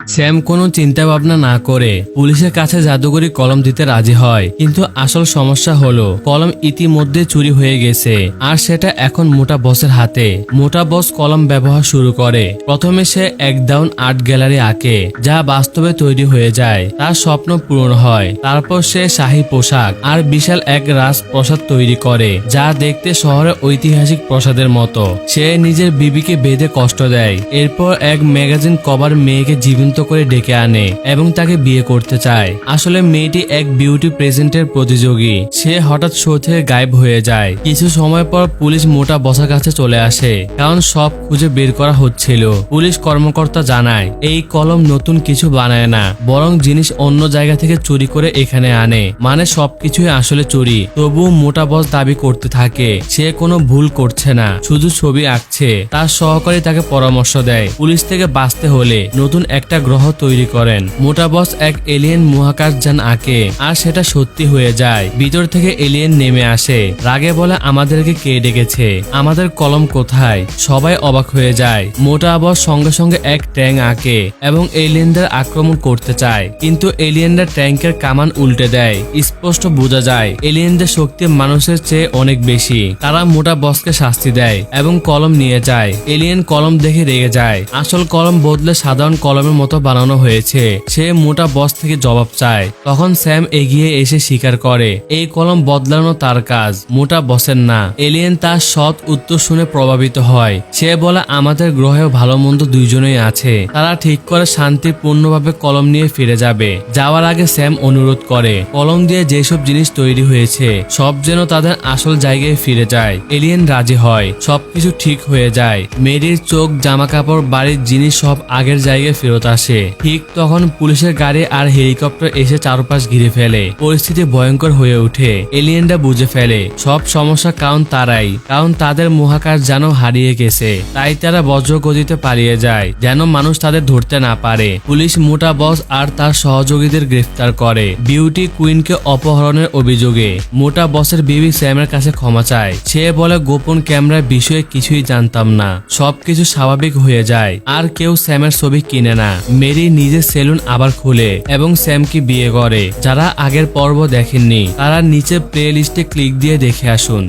Sam কোনো চিন্তা ভাবনা না করে পুলিশের কাছে জাদুকরি কলম দিতে রাজি হয়, কিন্তু আসল সমস্যা হলো কলম ইতিমধ্যে চুরি হয়ে গেছে আর সেটা এখন মোটা বসের হাতে। মোটা বস কলম ব্যবহার শুরু করে। প্রথমে সে এক দাউন আর্ট গ্যালারি আঁকে, যা বাস্তবে তৈরি হয়ে যায়। তার স্বপ্ন পূরণ হয়। তারপর সে শাহী পোশাক আর বিশাল এক রাজপ্রাসাদ তৈরি করে, যা দেখতে শহরের ঐতিহাসিক প্রাসাদের মতো। সে নিজের বিবিকে বেঁধে কষ্ট দেয়। এরপর এক ম্যাগাজিন কভার মেয়েকে জীবন্ত করে ডেকে আনে এবং তাকে বিয়ে করতে চায়। আসলে মেয়েটি এক বিউটি প্রেজেন্টের প্রতিযোগী। সে হঠাৎ শো থেকে গায়েব হয়ে যায়। কিছু সময় পর পুলিশ মোটা বসের কাছে চলে আসে, কারণ সব খুঁজে বের করা হচ্ছিল। পুলিশ কর্মকর্তা জানায় এই কলম নতুন কিছু বানায় না, বরং জিনিস অন্য জায়গা থেকে চুরি করে এখানে আনে। মানে সবকিছুই আসলে চুরি। তবুও মোটা বস দাবি করতে থাকে সে কোনো ভুল করছে না, শুধু ছবি আঁকছে। তার সহকারী তাকে পরামর্শ দেয় পুলিশ থেকে বাঁচতে হলে নতুন একটা গ্রহ তৈরি করেন। মোটা বস এক এলিয়েন মহাকাশযান আঁকে আর সেটা সত্যি হয়ে যায়। ভিতর থেকে এলিয়েন নেমে আসে, রাগে বলে আমাদেরকে কে ডেকেছে, আমাদের কলম কোথায়? সবাই অবাক হয়ে যায়। মোটা বস সঙ্গে সঙ্গে এক ট্যাঙ্ক আঁকে এবং এলিয়েনদের আক্রমণ করতে চায়, কিন্তু এলিয়েনরা ট্যাঙ্কের কামান উল্টে দেয়। স্পষ্ট বোঝা যায় এলিয়েনদের শক্তি মানুষের চেয়ে অনেক বেশি। তারা মোটা বসকে শাস্তি দেয় এবং কলম নিয়ে যায়। এলিয়েন কলম দেখে রেগে যায়। আসল কলম বদলে সাধারণ কলমের মতো বানানো হয়েছে। সে মোটা বস থেকে জবাব চায়। তখন স্যাম এগিয়ে এসে স্বীকার করে এই কলম বদলানো তার কাজ, মোটা বসের না। এলিয়েন তার সৎ উত্তর শুনে প্রভাবিত হয়। সে বলে আমাদের গ্রহেও ভালো মন্দ দুইজনেই আছে। তারা ঠিক করে শান্তিপূর্ণভাবে কলম নিয়ে ফিরে যাবে। যাওয়ার আগে স্যাম অনুরোধ করে কলম দিয়ে যেসব জিনিস তৈরি হয়েছে সব যেন তাদের আসল জায়গায় ফিরে যায়। এলিয়েন রাজি হয়। সবকিছু ঠিক হয়ে যায়। মেরির চোখ, জামা কাপড়, বাড়ির জিনিস সব আগের জায়গায় ফেরত আসে। ঠিক তখন পুলিশের গাড়ি আর হেলিকপ্টার এসে চারপাশ ঘিরে ফেলে। পরিস্থিতি ভয়ঙ্কর হয়ে ওঠে। এলিয়েনরা বুঝে ফেলে সব সমস্যার কারণ তারাই, কারণ তাদের মহাকাশ যেন হারিয়ে গেছে। তাই তারা বজ্রগতিতে পালিয়ে যায় যেন মানুষ তাদের ধরতে না পারে। পুলিশ মোটা বস আর তার সহযোগীদের গ্রেফতার করে বিউটি কুইনকে অপহরণের অভিযোগে। মোটা বসের বিবি স্যামের কাছে ক্ষমা চায়। সে বলে গোপন ক্যামেরার বিষয়ে কিছুই জানতাম না, সবকিছু স্বাভাবিক হয়ে যায়। আর কেউ স্যামের ছবি কিনে না। মেরি নিজের সেলুন আবার খুলে এবং স্যামকে বিয়ে করে। যারা আগের পর্ব দেখেননি তারা নিচে প্লে লিস্টে ক্লিক দিয়ে দেখে আসুন।